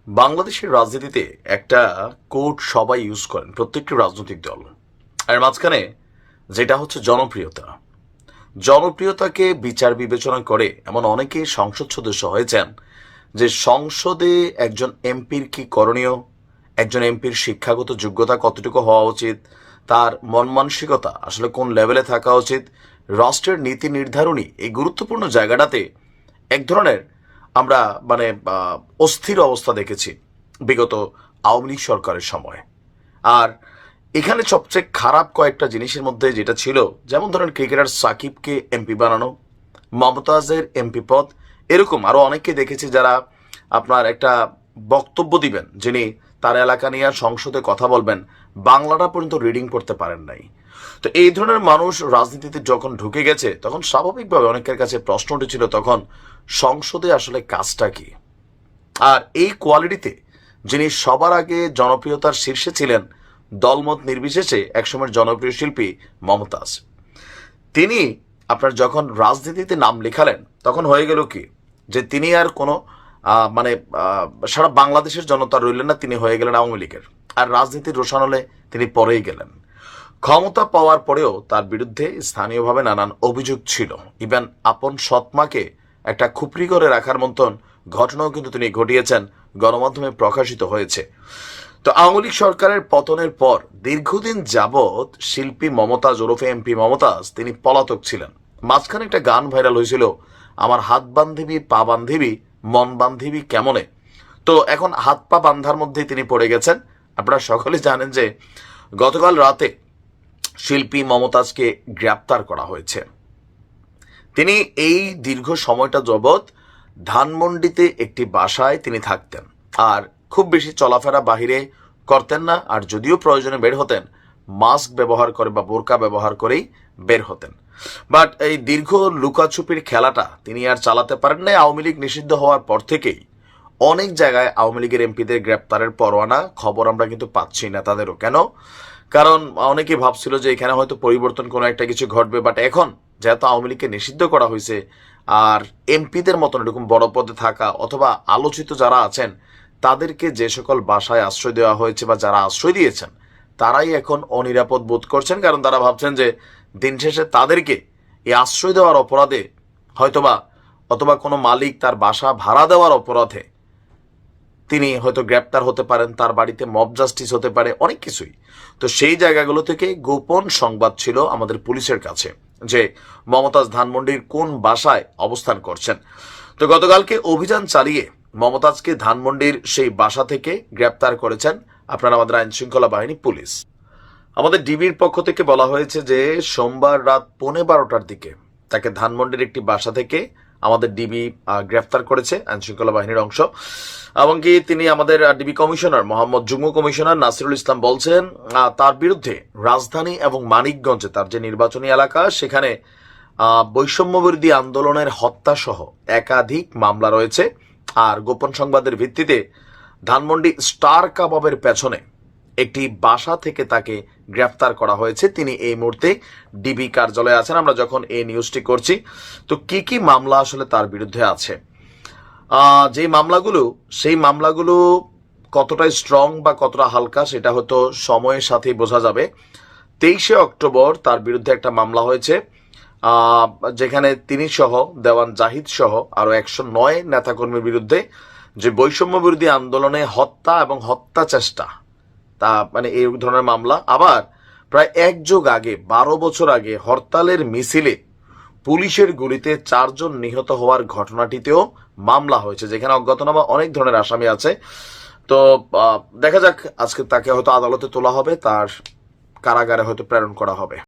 বাংলাদেশের রাজনীতিতে একটা কোড সবাই ইউজ করেন, প্রত্যেকটি রাজনৈতিক দল। আর মাঝখানে যেটা হচ্ছে জনপ্রিয়তা। জনপ্রিয়তাকে বিচার বিবেচনা করে এমন অনেকে সংসদ সদস্য হয়েছেন যে সংসদে একজন এমপির কি করণীয়, একজন এমপির শিক্ষাগত যোগ্যতা কতটুকু হওয়া উচিত, তার মন মানসিকতা আসলে কোন লেভেলে থাকা উচিত, রাষ্ট্রের নীতি নির্ধারণী এই গুরুত্বপূর্ণ জায়গাটাতে এক ধরনের আমরা অস্থির অবস্থা দেখেছি বিগত আওয়ামী লীগ সরকারের সময়। আর এখানে সবচেয়ে খারাপ কয়েকটা জিনিসের মধ্যে যেটা ছিল, যেমন ধরেন ক্রিকেটার সাকিবকে এমপি বানানো, মমতাজের এমপি পদ, এরকম আরও অনেককে দেখেছি যারা আপনার একটা বক্তব্য দিবেন, যিনি তার এলাকা নিয়ে সংসদে কথা বলবেন, বাংলাটা পর্যন্ত রিডিং করতে পারেন নাই। তো এই ধরনের মানুষ রাজনীতিতে যখন ঢুকে গেছে তখন স্বাভাবিকভাবে অনেকের কাছে প্রশ্ন উঠেছিল তখন সংসদে আসলে কাজটা কি। আর এই কোয়ালিটিতে যিনি সবার আগে জনপ্রিয়তার শীর্ষে ছিলেন, দলমত নির্বিশেষে একসময়ের জনপ্রিয় শিল্পী মমতাজ, তিনি আপনার যখন রাজনীতিতে নাম লেখালেন তখন হয়ে গেল কি যে তিনি আর কোনো সারা বাংলাদেশের জনতা রইলেন না, তিনি হয়ে গেলেন আওয়ামী লীগের। আর রাজনীতির রোশানলে তিনি পরেই গেলেন। ক্ষমতা পাওয়ার পরেও তার বিরুদ্ধে স্থানীয়ভাবে নানান অভিযোগ ছিল। ইভেন আপন সৎমাকে একটা খুপড়ি করে রাখার মতন ঘটনাও কিন্তু তিনি ঘটিয়েছেন, গণমাধ্যমে প্রকাশিত হয়েছে। তো আওয়ামী লীগ সরকারের পতনের পর দীর্ঘদিন যাবৎ শিল্পী মমতাজ ওরফে এমপি মমতাজ তিনি পলাতক ছিলেন। মাঝখানে একটা গান ভাইরাল হয়েছিল, আমার হাত বান্ধিবি পা বান্ধিবি মন বান্ধিবি কেমনে। তো এখন হাত পা বান্ধার মধ্যেই তিনি পড়ে গেছেন। আপনারা সকলে জানেন যে গতকাল রাতে শিল্পী মমতাজকে গ্রেপ্তার করা হয়েছে। তিনি এই দীর্ঘ সময়টা যাবৎ ধানমন্ডিতে একটি বাসায় তিনি থাকতেন, আর খুব বেশি চলাফেরা বাহিরে করতেন না। আর যদিও প্রয়োজনে বের হতেন, মাস্ক ব্যবহার করে বা বোরকা ব্যবহার করেই বের হতেন। বাট এই দীর্ঘ লুকাছুপির খেলাটা তিনি আর চালাতে পারেন না। আওয়ামী লীগ নিষিদ্ধ হওয়ার পর থেকেই অনেক জায়গায় আওয়ামী লীগের এমপিদের গ্রেপ্তারের পরোয়ানা খবর আমরা কিন্তু পাচ্ছি না তাদেরও। কেন? কারণ অনেকে ভাবছিল যে এখানে হয়তো পরিবর্তন কোনো একটা কিছু ঘটবে। বাট এখন যেহেতু আওয়ামী লীগকে নিষিদ্ধ করা হয়েছে, আর এমপিদের মতন এরকম বড় পদে থাকা অথবা আলোচিত যারা আছেন তাদেরকে যে সকল বাসায় আশ্রয় দেওয়া হয়েছে বা যারা আশ্রয় দিয়েছেন তারাই এখন অনিরাপদ বোধ করছেন। কারণ তারা ভাবছেন যে দিন শেষে তাদেরকে এই আশ্রয় দেওয়ার অপরাধে অথবা কোনো মালিক তার বাসা ভাড়া দেওয়ার অপরাধে তিনি হয়তো গ্রেপ্তার হতে পারেন, তার বাড়িতে মব জাস্টিস হতে পারে, অনেক কিছুই। তো সেই জায়গাগুলো থেকে গোপন সংবাদ ছিল আমাদের পুলিশের কাছে যে মমতাজ ধানমন্ডির কোন বাসায় অবস্থান করছেন। তো গতকালকে অভিযান চালিয়ে মমতাজকে ধানমন্ডির সেই বাসা থেকে গ্রেপ্তার করেছেন আপনারা আমাদের আইন শৃঙ্খলা বাহিনী পুলিশ। আমাদের ডিবির পক্ষ থেকে বলা হয়েছে যে সোমবার রাত 12:15টার দিকে তাকে ধানমন্ডির একটি বাসা থেকে আমাদের ডিবি গ্রেফতার করেছে, আইন শৃঙ্খলা বাহিনীর অংশ। এমনকি তিনি আমাদের ডিবি কমিশনার মোহাম্মদ যুগ্ম কমিশনার নাসিরুল ইসলাম বলছেন তার বিরুদ্ধে রাজধানী এবং মানিকগঞ্জে তার যে নির্বাচনী এলাকা সেখানে বৈষম্য বিরোধী আন্দোলনের হত্যা সহ একাধিক মামলা রয়েছে। আর গোপন সংবাদের ভিত্তিতে ধানমন্ডি স্টার কাবাবের পেছনে একটি বাসা থেকে তাকে গ্রেফতার করা হয়েছে। তিনি এই মুহূর্তে ডিবি কার্যালয়ে আছেন আমরা যখন এই নিউজটি করছি। তো কি কি মামলা আসলে তার বিরুদ্ধে আছে, যে মামলাগুলো, সেই মামলাগুলো কতটা স্ট্রং বা কতটা হালকা সেটা হয়তো সময়ের সাথেই বোঝা যাবে। 23শে অক্টোবর তার বিরুদ্ধে একটা মামলা হয়েছে, যেখানে তিনি সহ দেওয়ান জাহিদ সহ আরো 109 নেতাকর্মীর বিরুদ্ধে যে বৈষম্য বিরোধী আন্দোলনে হত্যা এবং হত্যা চেষ্টা, তা এই ধরনের মামলা। আবার প্রায় এক যুগ আগে, 12 বছর আগে হরতালের মিছিলে পুলিশের গুলিতে 4 জন নিহত হওয়ার ঘটনাটিতেও মামলা হয়েছে, যেখানে অজ্ঞাতনামা অনেক ধরনের আসামি আছে। তো দেখা যাক, আজকে তাকে হয়তো আদালতে তোলা হবে, তার কারাগারে হয়তো প্রেরণ করা হবে।